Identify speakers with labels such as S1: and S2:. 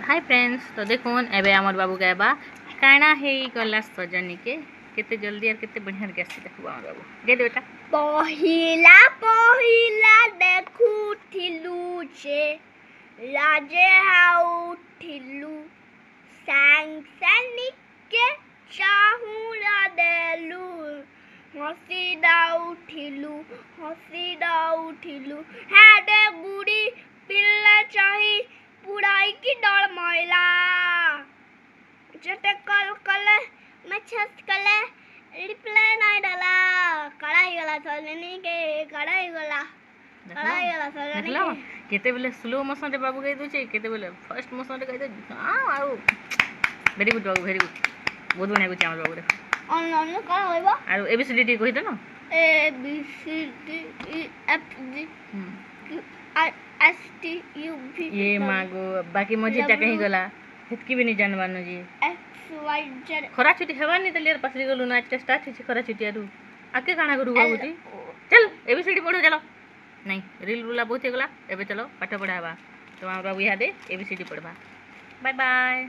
S1: Hi friends तो देखुन एबे हमर बाबू गायबा काना हे गला सजनी के केते जल्दी और केते बढ़िया गैस देखबो हमर बाबू दे दे बेटा
S2: पहिला पहिला देखुथिलु जे राजे हाउथिलु सांग के चाहुरा देलु हसी दाउथिलु हाडे बुढ़ी पिल्ला चाही पुराई की डर महिला जते कल कले मैसेज कले रिप्लाई नहीं डाला कड़ाई गला सजनी के कड़ाई गला सजनी
S1: देखलो केते बेले स्लो मोशन रे बाबू गई दोचे केते बेले फास्ट मोशन रे गई दे आउ वेरी गुड बाबू वेरी गुड बहुत बढ़िया गुचे हमर बाबू रे
S2: ऑनलाइन का होइबो
S1: आरो एबीसीडी कहि दे न
S2: A B C D E F G Q R S T U V
S1: ये मागो बाकी मजीटा कहीं गला हेतकी भी नहीं जानबानो जी
S2: एक्स वाई जेड
S1: खरा छुट्टी हेबा नहीं तलियर पसरी गलु ना टेस्ट आछि खरा छुट्टी आरु आके काना करू बाबू जी चल एबीसीडी पढ़ो चलो नहीं रील रुला बहुत गला एबे चलो पाठ पढ़ाबा तो हम बाबू यहाँ दे एबीसीडी पढ़बा बाय बाय।